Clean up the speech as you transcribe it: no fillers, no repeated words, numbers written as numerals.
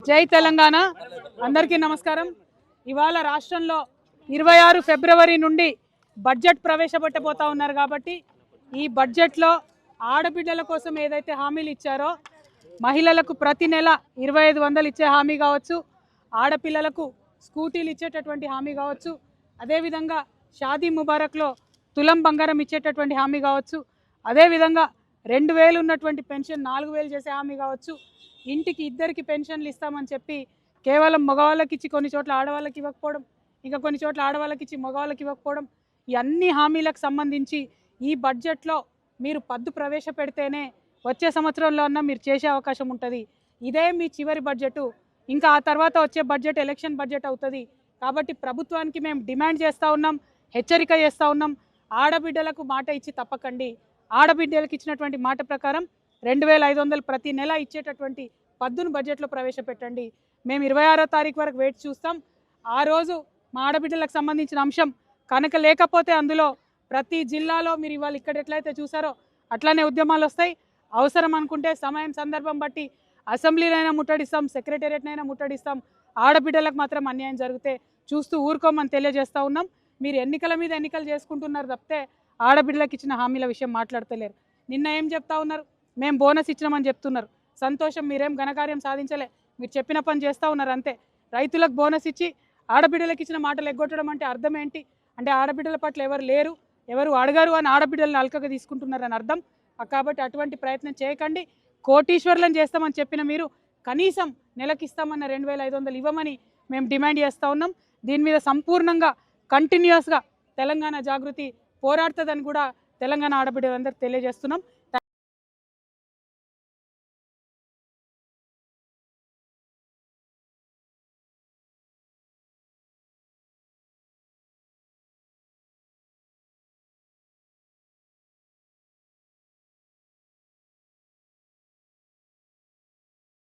జై తెలంగాణ అందరికీ నమస్కారం। ఇవాళ రాష్ట్రంలో 26 ఫిబ్రవరి నుండి బడ్జెట్ ప్రవేశపెట్టబోతా ఉన్నారు కాబట్టి ఈ బడ్జెట్లో ఆడబిడ్డల కోసం ఏదైతే హామీలు ఇచ్చారో మహిళలకు ప్రతి నెల 2500 ఇచ్చే హామీ కావచ్చు, ఆడపిల్లలకు స్కూటీలు ఇచ్చేటటువంటి హామీ కావచ్చు, అదేవిధంగా షాదీ ముబారక్లో తులం బంగారం ఇచ్చేటటువంటి హామీ కావచ్చు, అదేవిధంగా 2000 ఉన్నటువంటి పెన్షన్ 4000 చేసే హామీ కావచ్చు, ఇంటికి ఇద్దరికి పెన్షన్లు ఇస్తామని చెప్పి కేవలం మగవాళ్ళకి ఇచ్చి కొన్ని చోట్ల ఆడవాళ్ళకి ఇవ్వకపోవడం, ఇంకా కొన్ని చోట్ల ఆడవాళ్ళకి ఇచ్చి మగవాళ్ళకి ఇవ్వకపోవడం, ఈ అన్ని హామీలకు సంబంధించి ఈ బడ్జెట్లో మీరు పద్దు ప్రవేశపెడితేనే వచ్చే సంవత్సరంలో అన్న మీరు చేసే అవకాశం ఉంటుంది। ఇదే మీ చివరి బడ్జెట్, ఇంకా ఆ తర్వాత వచ్చే బడ్జెట్ ఎలక్షన్ బడ్జెట్ అవుతుంది కాబట్టి ప్రభుత్వానికి మేము డిమాండ్ చేస్తూ ఉన్నాం, హెచ్చరిక చేస్తూ ఉన్నాం। ఆడబిడ్డలకు మాట ఇచ్చి తప్పకండి। ఆడబిడ్డలకు ఇచ్చినటువంటి మాట ప్రకారం 2500 ప్రతి నెల ఇచ్చేటటువంటి పద్దును బడ్జెట్లో ప్రవేశపెట్టండి। మేము 26వ తారీఖు వరకు వెయిట్ చూస్తాం। ఆ రోజు మా ఆడబిడ్డలకు సంబంధించిన అంశం కనుక లేకపోతే అందులో ప్రతి జిల్లాలో మీరు ఇవాళ ఇక్కడ ఎట్లయితే చూసారో అట్లానే ఉద్యమాలు వస్తాయి। అవసరం అనుకుంటే సమయం సందర్భం బట్టి అసెంబ్లీనైనా ముట్టడిస్తాం, సెక్రటేరియట్నైనా ముట్టడిస్తాం। ఆడబిడ్డలకు మాత్రం అన్యాయం జరిగితే చూస్తూ ఊరుకోమని తెలియజేస్తూ ఉన్నాం। మీరు ఎన్నికల మీద ఎన్నికలు చేసుకుంటున్నారు తప్పితే ఆడబిడ్డలకు ఇచ్చిన హామీల విషయం మాట్లాడతలేరు। నిన్న ఏం చెప్తా ఉన్నారు, మేము బోనస్ ఇచ్చినామని చెప్తున్నారు, సంతోషం, మీరేం ఘనకార్యం సాధించలే, మీరు చెప్పిన పని చేస్తూ ఉన్నారు అంతే। రైతులకు బోనస్ ఇచ్చి ఆడబిడ్డలకు ఇచ్చిన మాటలు ఎగ్గొట్టడం అంటే అర్థం ఏంటి? అంటే ఆడబిడ్డల పట్ల ఎవరు లేరు, ఎవరు అడగరు అని ఆడబిడ్డలను అల్కగా తీసుకుంటున్నారని అర్థం। కాబట్టి అటువంటి ప్రయత్నం చేయకండి। కోటీశ్వర్లను చేస్తామని చెప్పిన మీరు కనీసం నెలకి ఇస్తామన్న 2500 ఇవ్వమని మేము డిమాండ్ చేస్తూ ఉన్నాం। దీని మీద సంపూర్ణంగా కంటిన్యూస్గా తెలంగాణ జాగృతి పోరాడుతుందని కూడా తెలంగాణ ఆడబిడ్డలందరూ తెలియజేస్తున్నాం।